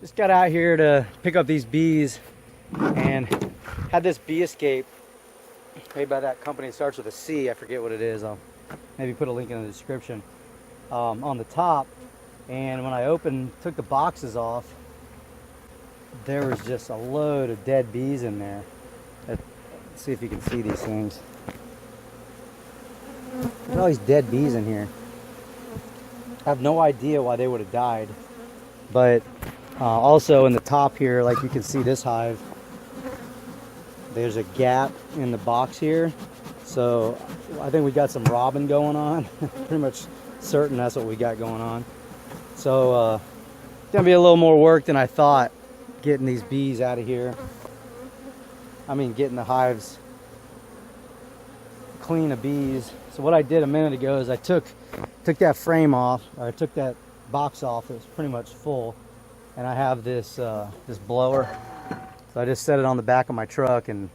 Just got out here to pick up these bees and had this bee escape made by that company. It starts with a C. I forget what it is. I'll maybe put a link in the description on the top. And when I took the boxes off, there was just a load of dead bees in there. Let's see if you can see these things. There's all these dead bees in here. I have no idea why they would have died. But also in the top here, like you can see this hive, there's a gap in the box here. So I think we got some robbing going on. Pretty much certain that's what we got going on. So it's gonna be a little more work than I thought getting these bees out of here. I mean, getting the hives clean of bees. So what I did a minute ago is I took that frame off, or I took that box off. It was pretty much full, and I have this this blower. So I just set it on the back of my truck and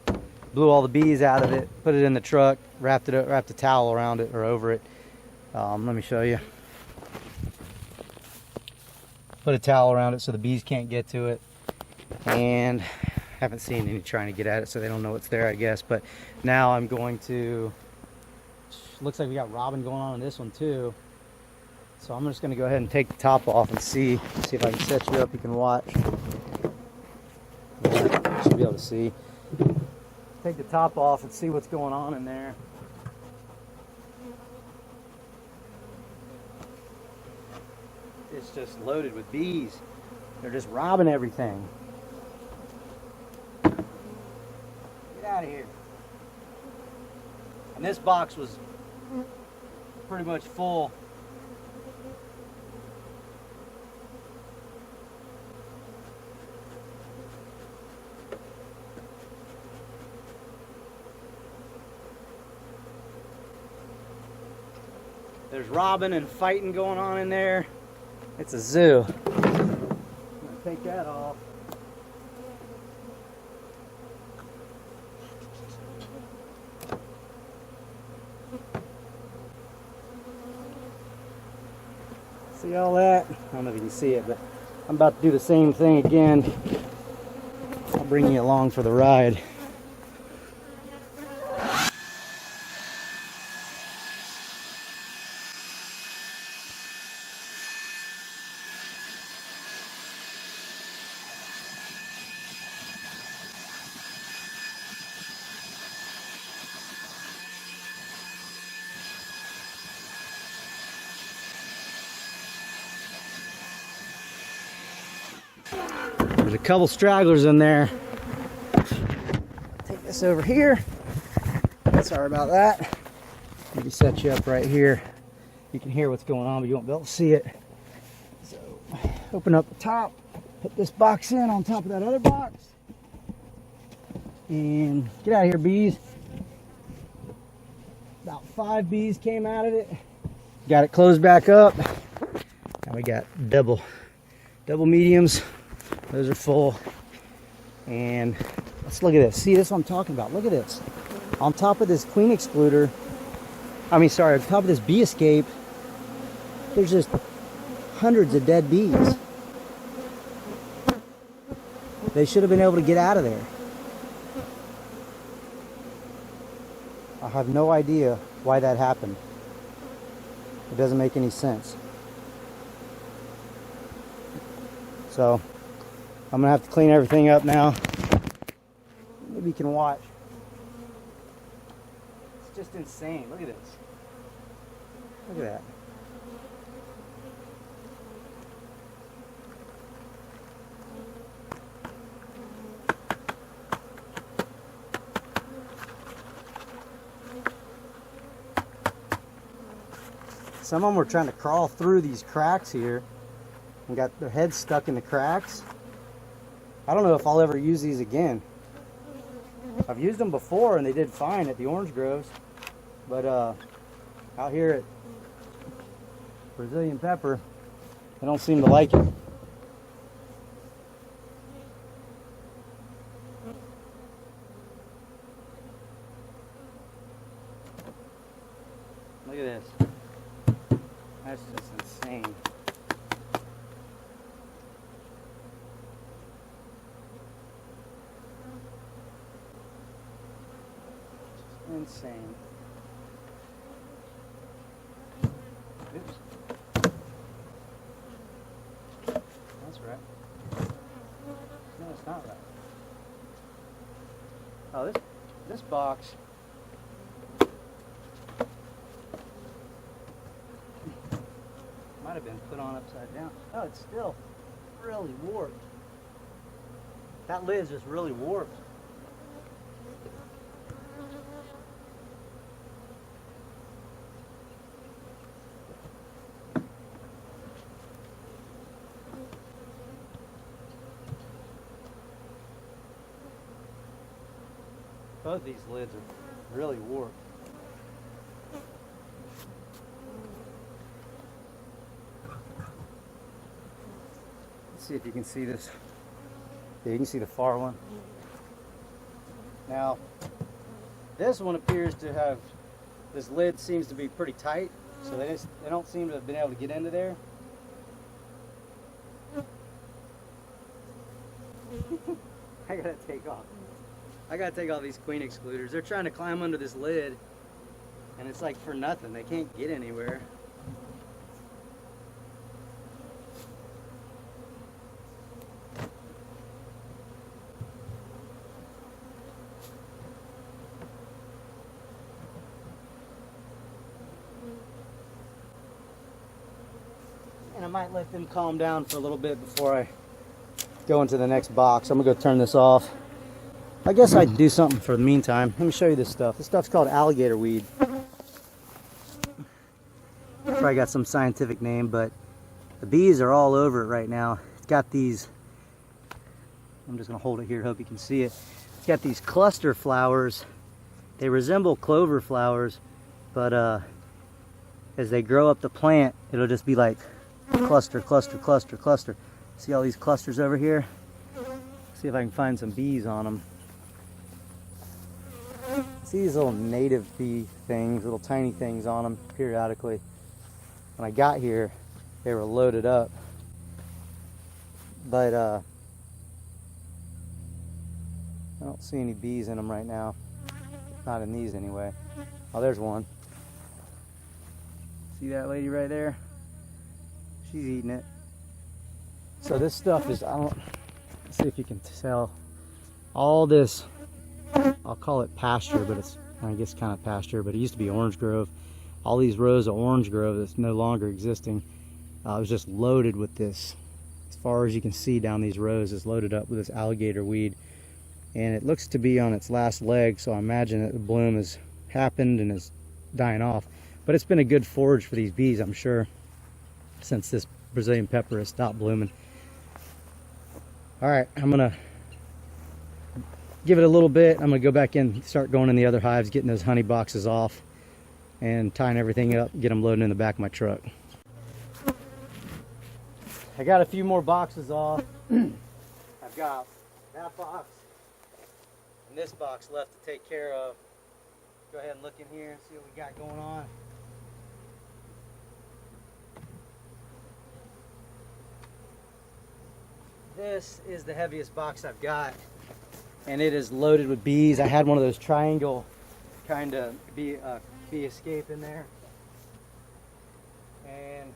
blew all the bees out of it, put it in the truck, wrapped a towel around it or over it. Let me show you. Put a towel around it so the bees can't get to it, and haven't seen any trying to get at it, so they don't know it's there, I guess. But now I'm going to, looks like we got robin going on in this one too. So I'm just going to go ahead and take the top off and see if I can set you up. You can watch. Yeah, you should be able to see. Take the top off and see what's going on in there. It's just loaded with bees. They're just robbing everything. Get out of here. And this box was pretty much full. There's robbing and fighting going on in there. It's a zoo. I'm gonna take that off. See all that? I don't know if you can see it, but I'm about to do the same thing again. I'll bring you along for the ride. There's a couple stragglers in there. Take this over here. Sorry about that. Maybe set you up right here. You can hear what's going on, but you won't be able to see it. So open up the top, put this box in on top of that other box, and get out of here, bees. About 5 bees came out of it. Got it closed back up. Now we got double mediums. Those are full. And let's look at this. See, this is what I'm talking about. Look at this. On top of this queen excluder, on top of this bee escape, there's just hundreds of dead bees. They should have been able to get out of there. I have no idea why that happened. It doesn't make any sense. So I'm gonna have to clean everything up now. Maybe you can watch. It's just insane. Look at this. Look at that. Some of them were trying to crawl through these cracks here and got their heads stuck in the cracks. I don't know if I'll ever use these again. I've used them before and they did fine at the orange groves, but out here at Brazilian pepper, they don't seem to like it. Look at this. That's just insane. insane. Oops. That's right. No, it's not right. Oh, this box. Might have been put on upside down. Oh, it's still really warped. That lid's just really warped. Both these lids are really warped. Let's see if you can see this. Yeah, you can see the far one. Now, this one appears to have, this lid seems to be pretty tight, so they don't seem to have been able to get into there. I gotta take off these queen excluders. They're trying to climb under this lid, and it's like for nothing. They can't get anywhere. And I might let them calm down for a little bit before I go into the next box. I'm gonna go turn this off. I guess I'd do something for the meantime. Let me show you this stuff. This stuff's called alligator weed. Probably got some scientific name, but the bees are all over it right now. It's got these, I'm just gonna hold it here, hope you can see it. It's got these cluster flowers. They resemble clover flowers, but as they grow up the plant, it'll just be like cluster, cluster, cluster, cluster. See all these clusters over here? See if I can find some bees on them. See these little native bee things, little tiny things on them periodically. When I got here, they were loaded up. But I don't see any bees in them right now. Not in these anyway. Oh, there's one. See that lady right there? She's eating it. So this stuff is, let's see if you can tell. All this, I'll call it pasture, but it's, I guess, kind of pasture, but it used to be orange grove. All these rows of orange grove that's no longer existing, it was just loaded with this. As far as you can see down these rows, it's loaded up with this alligator weed. And it looks to be on its last leg, so I imagine that the bloom has happened and is dying off. But it's been a good forage for these bees, I'm sure, since this Brazilian pepper has stopped blooming. All right, I'm gonna give it a little bit. I'm gonna go back in, start going in the other hives, getting those honey boxes off and tying everything up, get them loading in the back of my truck. I got a few more boxes off. I've got that box and this box left to take care of. Go ahead and look in here and see what we got going on. This is the heaviest box I've got, and it is loaded with bees. I had one of those triangle kind of bee escape in there, and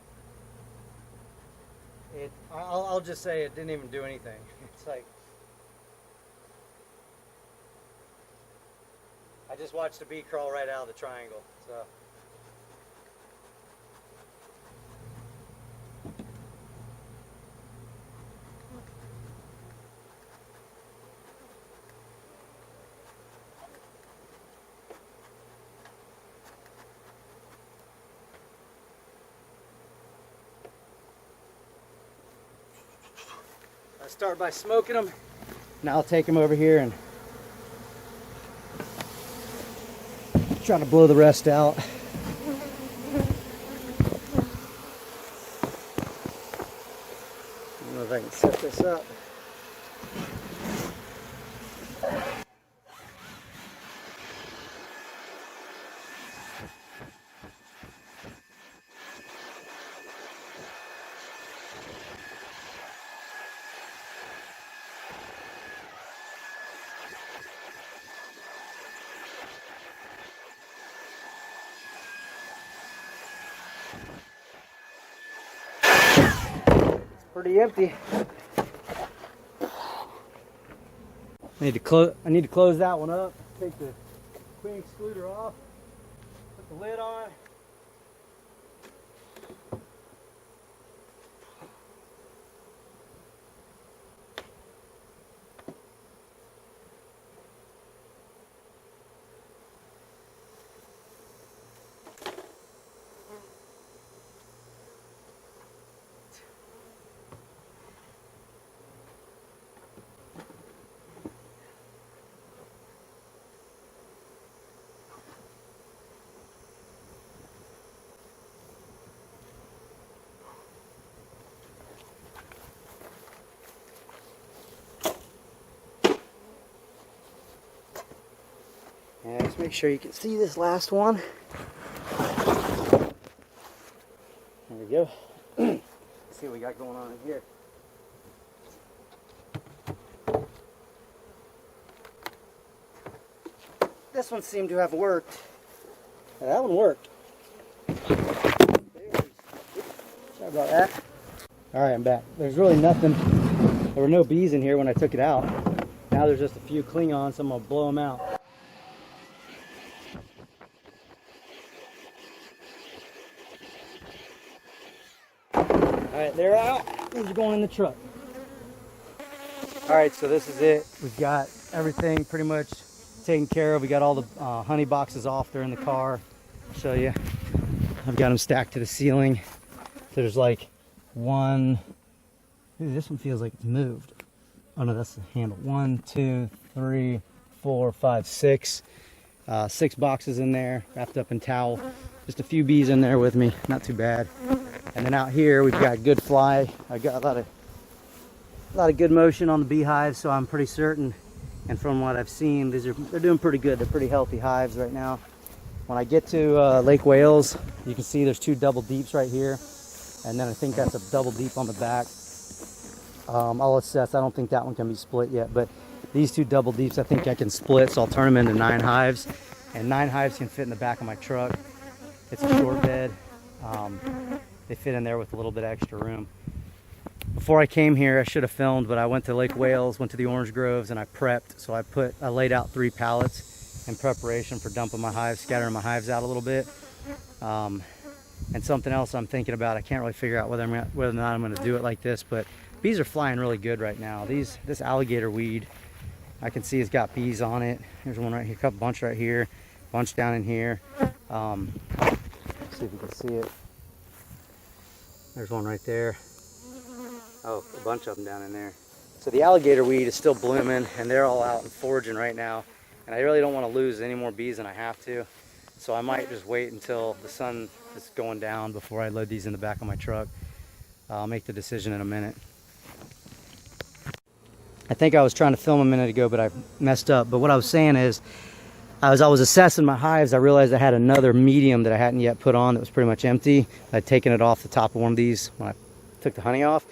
I'll just say it didn't even do anything. It's like I just watched a bee crawl right out of the triangle. So I start by smoking them. Now I'll take them over here and try to blow the rest out. I don't know if I can set this up. pretty empty. I need to close that one up. Take the queen excluder off. Put the lid on. And just make sure you can see this last one. There we go. Let's see what we got going on in here. This one seemed to have worked. Yeah, that one worked. Sorry about that. Alright, I'm back. There's really nothing. There were no bees in here when I took it out. Now there's just a few Klingons, so I'm going to blow them out. Alright, they're out. These are going in the truck. Alright, so this is it. We've got everything pretty much taken care of. We got all the honey boxes off. They're in the car. I'll show you. I've got them stacked to the ceiling. There's like one. Ooh, this one feels like it's moved. Oh no, that's the handle. 1, 2, 3, 4, 5, 6. 6 boxes in there, wrapped up in towel. Just a few bees in there with me. Not too bad. And then out here we've got good fly. I've got a lot of good motion on the beehives, so I'm pretty certain. And from what I've seen, they're doing pretty good. They're pretty healthy hives right now. When I get to Lake Wales, you can see there's 2 double deeps right here, and then I think that's a double deep on the back. I'll assess. I don't think that one can be split yet, but these 2 double deeps I think I can split, so I'll turn them into 9 hives, and 9 hives can fit in the back of my truck. It's a short bed. They fit in there with a little bit of extra room. Before I came here, I should have filmed, but I went to Lake Wales, went to the orange groves, and I prepped. So I laid out 3 pallets in preparation for dumping my hives, scattering my hives out a little bit. And something else I'm thinking about, I can't really figure out whether or not I'm going to do it like this, but bees are flying really good right now. This alligator weed, I can see it's got bees on it. There's one right here, a bunch right here, bunch down in here. Let's see if you can see it. There's one right there. Oh, a bunch of them down in there. So the alligator weed is still blooming, and they're all out and foraging right now. And I really don't want to lose any more bees than I have to. So I might just wait until the sun is going down before I load these in the back of my truck. I'll make the decision in a minute. I think I was trying to film a minute ago, but I messed up. But what I was saying is, as I was assessing my hives, I realized I had another medium that I hadn't yet put on that was pretty much empty. I'd taken it off the top of one of these when I took the honey off.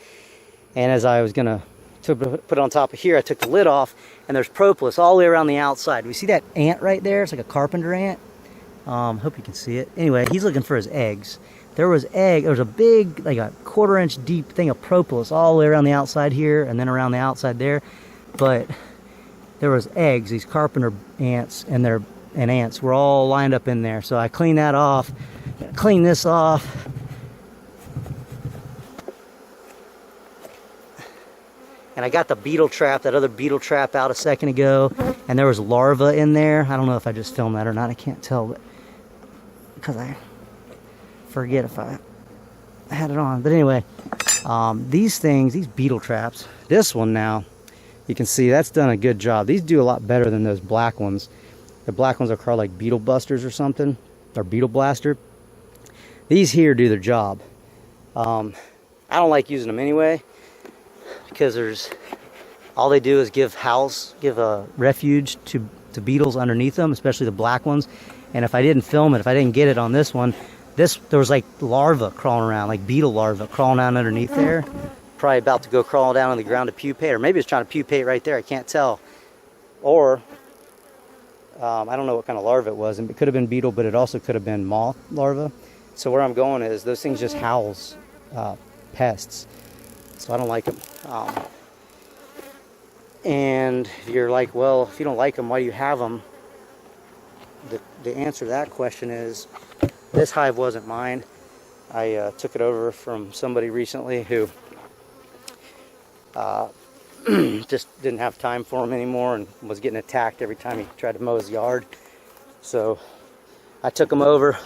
And as I was gonna put it on top of here, I took the lid off, and there's propolis all the way around the outside. We see that ant right there? It's like a carpenter ant. Hope you can see it. Anyway, he's looking for his eggs. There was a big, like a 1/4 inch deep thing of propolis all the way around the outside here, and then around the outside there. But there was eggs, these carpenter ants, and ants were all lined up in there. So I cleaned that off, cleaned this off. And I got the beetle trap, that other beetle trap out a second ago, and there was larvae in there. I don't know if I just filmed that or not, I can't tell, but because I forget if I had it on. But anyway, these beetle traps, this one now, you can see that's done a good job. These do a lot better than those black ones. The black ones are called like beetle busters or something, or beetle blaster. These here do their job. I don't like using them anyway, because all they do is give a refuge to beetles underneath them, especially the black ones. And if I didn't film it, if I didn't get it on this one, there was like larvae crawling around, like beetle larvae crawling down underneath there. Probably about to go crawl down on the ground to pupate, or maybe it's trying to pupate right there, I can't tell. Or I don't know what kind of larva it was, and it could have been beetle, but it also could have been moth larva. So where I'm going is those things just house pests. so I don't like them. And if you're like, well, if you don't like them, why do you have them? The answer to that question is, this hive wasn't mine. I took it over from somebody recently who just didn't have time for him anymore and was getting attacked every time he tried to mow his yard. So I took him over.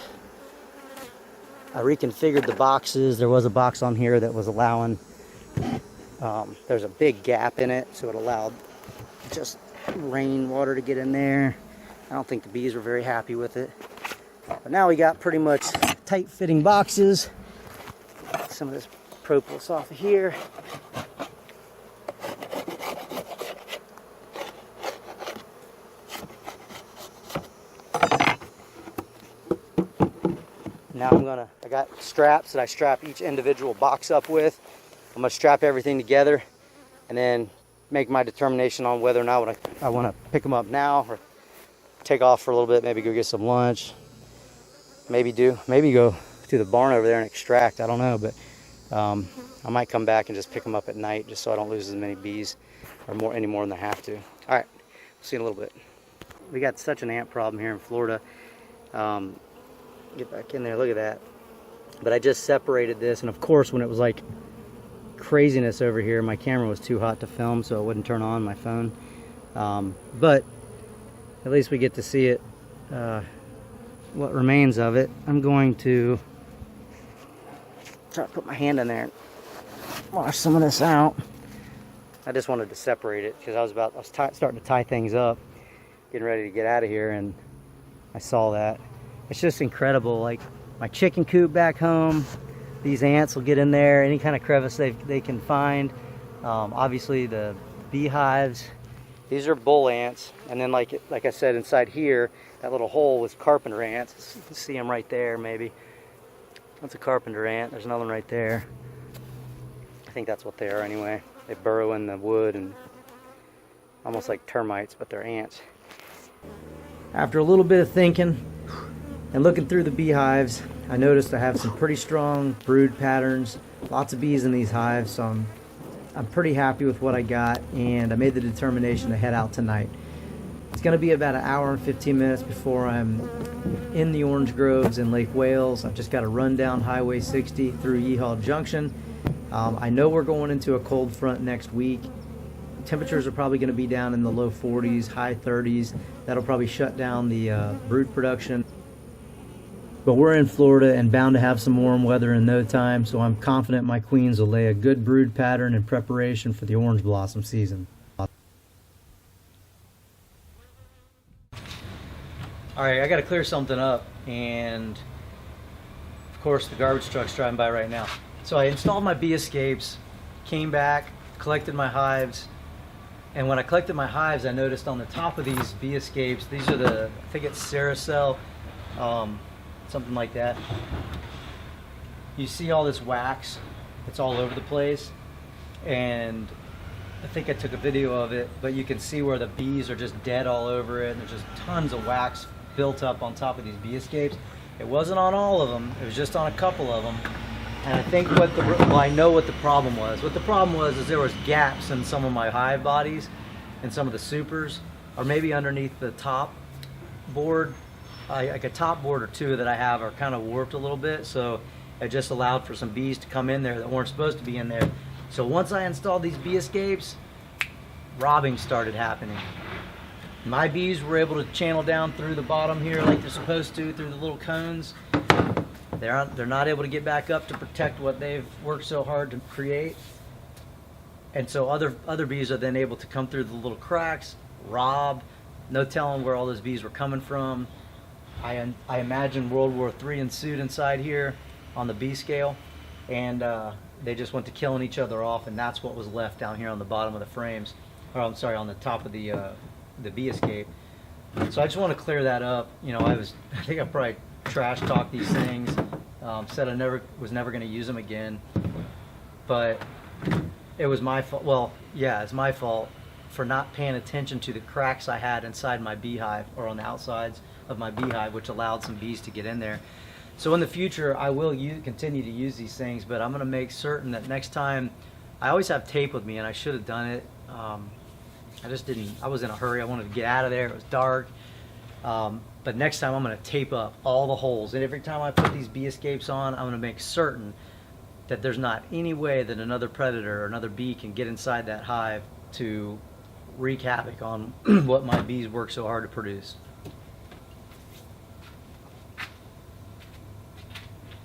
I reconfigured the boxes. There was a box on here that was allowing, there's a big gap in it, so it allowed just rainwater to get in there. I don't think the bees were very happy with it. But now we got pretty much tight fitting boxes. Some of this propolis off of here. Now I got straps that I strap each individual box up with. I'm gonna strap everything together and then make my determination on whether or not I want to pick them up now or take off for a little bit, maybe go get some lunch, maybe go to the barn over there and extract. I don't know, but I might come back and just pick them up at night just so I don't lose as many bees or any more than I have to. All right, see you in a little bit. We got such an ant problem here in Florida. Get back in there, look at that. But I just separated this, and of course when it was like craziness over here, my camera was too hot to film, so it wouldn't turn on my phone. But at least we get to see it, what remains of it. I'm going to try to put my hand in there and wash some of this out. I just wanted to separate it because I was starting to tie things up, getting ready to get out of here, and I saw that. It's just incredible. Like my chicken coop back home, these ants will get in there, any kind of crevice they can find. Obviously the beehives, these are bull ants, and then like I said, inside here, that little hole was carpenter ants. You can see them right there, maybe. That's a carpenter ant. There's another one right there. I think that's what they are anyway. They burrow in the wood and almost like termites, but they're ants. After a little bit of thinking and looking through the beehives, I noticed I have some pretty strong brood patterns, lots of bees in these hives, so I'm pretty happy with what I got, and I made the determination to head out tonight. It's going to be about an hour and 15 minutes before I'm in the orange groves in Lake Wales. I've just got to run down Highway 60 through Yeehaw Junction. I know we're going into a cold front next week. Temperatures are probably going to be down in the low 40s, high 30s. That'll probably shut down the brood production. But we're in Florida and bound to have some warm weather in no time, so I'm confident my queens will lay a good brood pattern in preparation for the orange blossom season. Alright, I gotta clear something up, and of course the garbage truck's driving by right now. So I installed my bee escapes, came back, collected my hives, and when I collected my hives, I noticed on the top of these bee escapes, these are the, I think it's Ceracell, something like that. You see all this wax, it's all over the place, and I think I took a video of it, but you can see where the bees are just dead all over it, and there's just tons of wax built up on top of these bee escapes. It wasn't on all of them, it was just on a couple of them. And I think I know what the problem was. What the problem was is there was gaps in some of my hive bodies and some of the supers, or maybe underneath the top board. Like a top board or two that I have are kind of warped a little bit, so it just allowed for some bees to come in there that weren't supposed to be in there. So once I installed these bee escapes, robbing started happening. My bees were able to channel down through the bottom here like they're supposed to, through the little cones. They're not able to get back up to protect what they've worked so hard to create. And so other bees are then able to come through the little cracks, rob. No telling where all those bees were coming from. I imagine World War III ensued inside here on the bee scale, and they just went to killing each other off, and that's what was left down here on the bottom of the frames, or I'm sorry, on the top of the bee escape. So I just want to clear that up. You know, I think I probably trash talked these things, said I was never going to use them again, but it was my fault. Well, yeah, it's my fault for not paying attention to the cracks I had inside my beehive, or on the outsides of my beehive, which allowed some bees to get in there. So in the future, I will continue to use these things, but I'm going to make certain that next time I always have tape with me, and I should have done it. I just didn't. I was in a hurry. I wanted to get out of there. It was dark. But next time I'm going to tape up all the holes. And every time I put these bee escapes on, I'm going to make certain that there's not any way that another predator or another bee can get inside that hive to wreak havoc on what my bees work so hard to produce.